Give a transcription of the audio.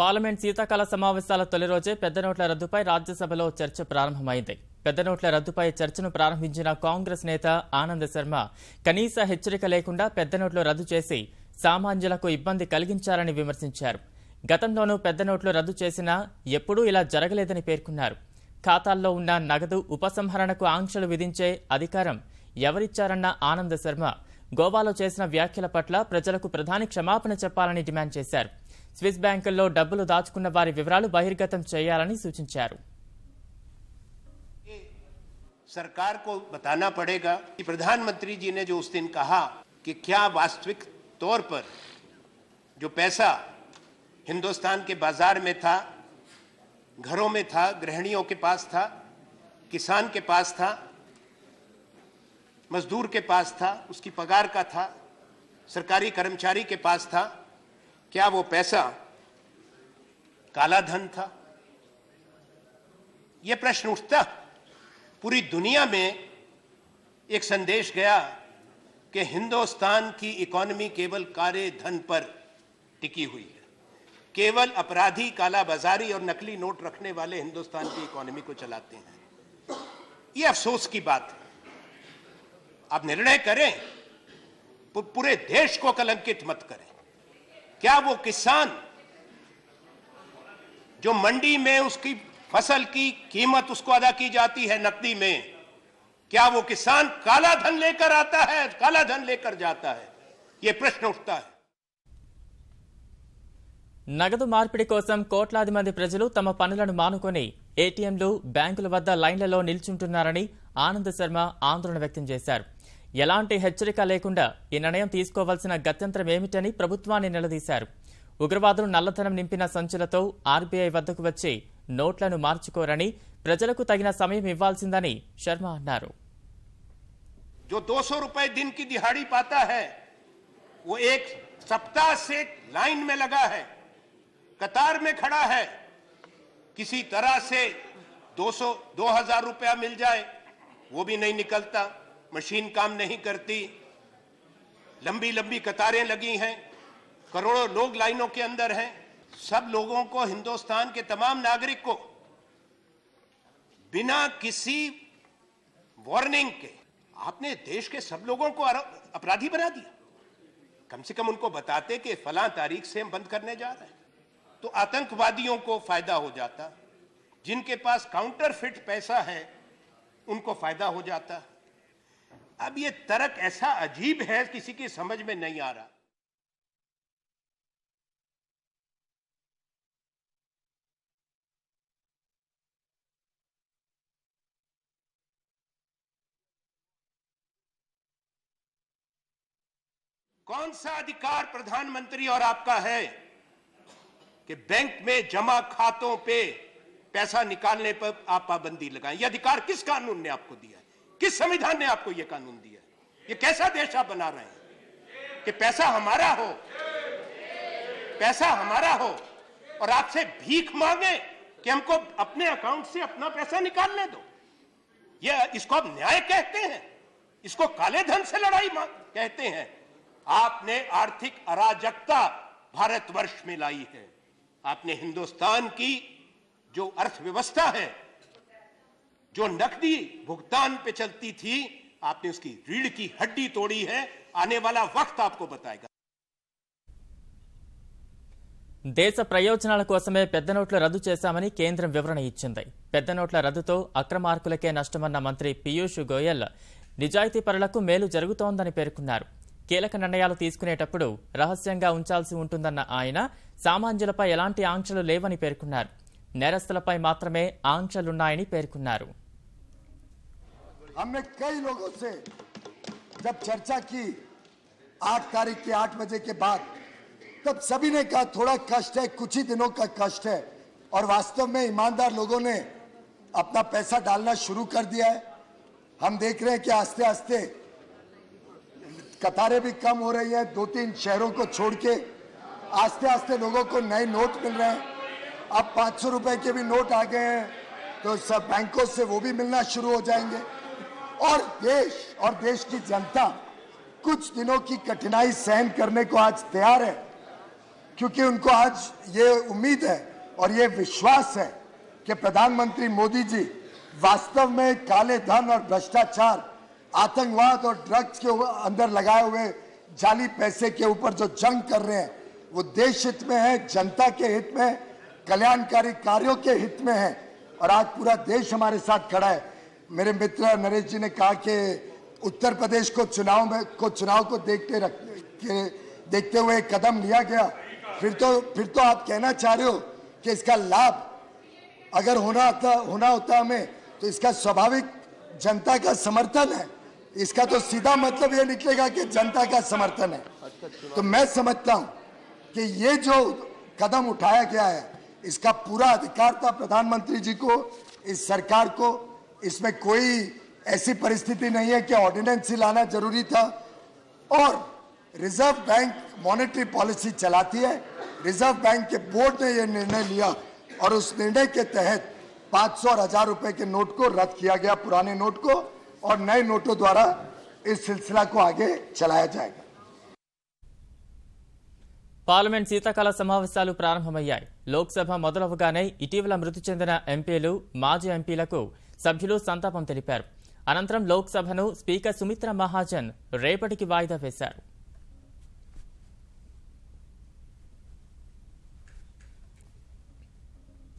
Parliament శీతాకాల సమావేశాల తొలి రోజే పెద్ద నోట్ల రద్దుపై రాజ్యసభలో చర్చ ప్రారంభమైంది. పెద్ద నోట్ల రద్దుపై చర్చను ప్రారంభించిన కాంగ్రెస్ నేత ఆనంద్ శర్మ కనీస హెచ్చరిక లేకుండా పెద్ద నోట్లు రద్దు చేసి సామాన్యులకు ఇబ్బంది కలిగించారని విమర్శించారు. గతంలోనూ పెద్ద నోట్లు రద్దు చేసినా ఎప్పుడూ ఇలా జరగలేదని పేర్కొన్నారు. ఖాతాల్లో ఉన్న నగదు ఉపసంహరణకు ఆంక్షలు విధించే అధికారం ఎవరిచ్చారన్న ఆనంద్ శర్మ గోవాలో చేసిన వ్యాఖ్యల పట్ల ప్రజలకు ప్రధాని క్షమాపణ చెప్పాలని డిమాండ్ చేశారు. స్విస్ బ్యాంకుల్లో డబ్బులు దాచుకున్న వారి వివరాలు బహిర్గతం చేయాలని సూచించారు. सरकार को बताना पड़ेगा कि प्रधानमंत्री जी ने जो उस दिन कहा कि क्या वास्तविक तौर पर जो पैसा हिंदुस्तान के बाजार में था, घरों में था, गृहिणियों के पास था, किसान के पास था, मजदूर के पास था, उसकी पगार का था, सरकारी कर्मचारी के पास था, क्या वो पैसा काला धन था? यह प्रश्न उठता। पूरी दुनिया में एक संदेश गया कि हिंदुस्तान की इकोनॉमी केवल काले धन पर टिकी हुई है। केवल अपराधी, काला बाजारी और नकली नोट रखने वाले हिंदुस्तान की इकोनॉमी को चलाते हैं। ये अफसोस की बात है। आप निर्णय करें, पूरे देश को कलंकित मत करें। क्या वो किसान जो मंडी में उसकी फसल की कीमत उसको अदा की जाती है नकदी में, क्या वो किसान काला धन लेकर आता है, काला धन लेकर जाता है? ये प्रश्न उठता है. నగదు మార్పిడి కోసం కోట్లాది మంది ప్రజలు తమ పనులను మానుకొని ఏటీఎంలు, బ్యాంకుల వద్ద లైన్లలో నిల్చుంటున్నారని ఆనంద్ శర్మ ఆందోళన వ్యక్తం చేశారు. ఎలాంటి హెచ్చరిక లేకుండా ఈ నిర్ణయం తీసుకోవాల్సిన గత్యంతరం ఏమిటని ప్రభుత్వాన్ని నిలదీశారు. ఉగ్రవాదులు నల్లధనం నింపిన సంచులతో ఆర్బీఐ వద్దకు వచ్చి నోట్లను మార్చుకోరని, ప్రజలకు తగిన సమయం ఇవ్వాల్సిందని శర్మ అన్నారు. जो 200 रुपए दिन की दिहाड़ी पाता है वो एक सप्ताह से लाइन में लगा है, कतार में खड़ा है, किसी तरह से 2000 रुपया मिल जाए वो भी नहीं निकलता, मशीन काम नहीं करती, लंबी लंबी कतारें लगी हैं, करोड़ों लोग लाइनों के अंदर हैं. सब लोगों को, हिंदुस्तान के तमाम नागरिक को बिना किसी वार्निंग के आपने देश के सब लोगों को अपराधी बना दिया. कम से कम उनको बताते कि फलां तारीख से हम बंद करने जा रहे हैं, तो आतंकवादियों को फायदा हो जाता, जिनके पास काउंटरफिट पैसा है उनको फायदा हो जाता. अब ये तर्क ऐसा अजीब है, किसी की समझ में नहीं आ रहा. कौन सा अधिकार प्रधानमंत्री और आपका है कि बैंक में जमा खातों पे पैसा निकालने पर आप पाबंदी लगाएं? यह अधिकार किस कानून ने आपको दिया है? किस संविधान ने आपको यह कानून दिया है? ये कैसा देश आप बना रहे हैं कि पैसा हमारा हो, पैसा हमारा हो और आपसे भीख मांगे कि हमको अपने अकाउंट से अपना पैसा निकालने दो? इसको आप न्याय कहते हैं? इसको काले धन से लड़ाई कहते हैं? आपने आर्थिक अराजकता भारतवर्ष में लाई है. आपने हिंदुस्तान की जो अर्थव्यवस्था है, जो नकदी भुगतान पे चलती थी, आपने उसकी रीढ़ की हड्डी तोड़ी है. आने वाला वक्त आपको बताएगा. దేశ ప్రయోజనాల కోసమే పెద్ద నోట్ల రద్దు చేశామని కేంద్రం వివరణ ఇచ్చింది. పెద్ద నోట్ల రద్దుతో అక్రమార్కులకే నష్టమన్న మంత్రి పీయూష్ గోయల్ నిజాయితీ పరులకు మేలు జరుగుతోందని పేర్కొన్నారు. కీలక నిర్ణయాలు తీసుకునేటప్పుడు రహస్యంగా ఉంచాల్సి ఉంటుందన్న ఆయన సామాన్యులపై ఎలాంటి ఆంక్షలు లేవని పేర్కొన్నారు. నేరస్తులపై మాత్రమే ఆంక్షలున్నాయని పేర్కొన్నారు. हमने कई लोगों से जब चर्चा की 8 तारीख के 8 बजे के बाद, तब सभी ने कहा थोड़ा कष्ट है, कुछ ही दिनों का कष्ट है, और वास्तव में ईमानदार लोगों ने अपना पैसा डालना शुरू कर दिया है. हम देख रहे हैं कि आस्ते आस्ते कतारें भी कम हो रही हैं. 2-3 शहरों को छोड़ के आस्ते आस्ते लोगों को नए नोट मिल रहे हैं. अब 500 रुपए के भी नोट आ गए हैं, तो सब बैंकों से वो भी मिलना शुरू हो जाएंगे. और देश की जनता कुछ दिनों की कठिनाई सहन करने को आज तैयार है, क्योंकि उनको आज ये उम्मीद है और ये विश्वास है कि प्रधानमंत्री मोदी जी वास्तव में काले धन और भ्रष्टाचार, आतंकवाद और ड्रग्स के अंदर लगाए हुए जाली पैसे के ऊपर जो जंग कर रहे हैं वो देश हित में है, जनता के हित में, कल्याणकारी कार्यों के हित में है। और आज पूरा देश हमारे साथ खड़ा है। मेरे मित्र नरेश जी ने कहा कि उत्तर प्रदेश को चुनाव को देखते हुए कदम लिया गया। फिर तो आप कहना चाह रहे हो कि इसका लाभ अगर होना होता हमें, तो इसका स्वाभाविक जनता का समर्थन है। इसका तो सीधा मतलब ये निकलेगा कि जनता का समर्थन है। तो मैं समझता हूं कि ये जो कदम उठाया गया है इसका पूरा अधिकार था प्रधानमंत्री जी को, इस सरकार को। इसमें कोई ऐसी परिस्थिति नहीं है कि ऑर्डिनेंस ही लाना जरूरी था। और रिजर्व बैंक मॉनेटरी पॉलिसी चलाती है। रिजर्व बैंक के बोर्ड ने यह निर्णय लिया और उस निर्णय के तहत 500 और 1000 रुपए के नोट को रद्द किया गया, पुराने नोट को, और नए नोटों द्वारा इस सिलसिला को आगे चलाया जाएगा। పార్లమెంట్ శీతాకాల సమావేశాలు ప్రారంభమయ్యాయి. లోక్సభ మొదలవగానే ఇటీవల మృతి చెందిన ఎంపీలు, మాజీ ఎంపీలకు సభ్యులు సంతాపం తెలిపారు. అనంతరం లోక్సభను స్పీకర్ సుమిత్రా మహాజన్ రేపటికి వాయిదా వేశారు.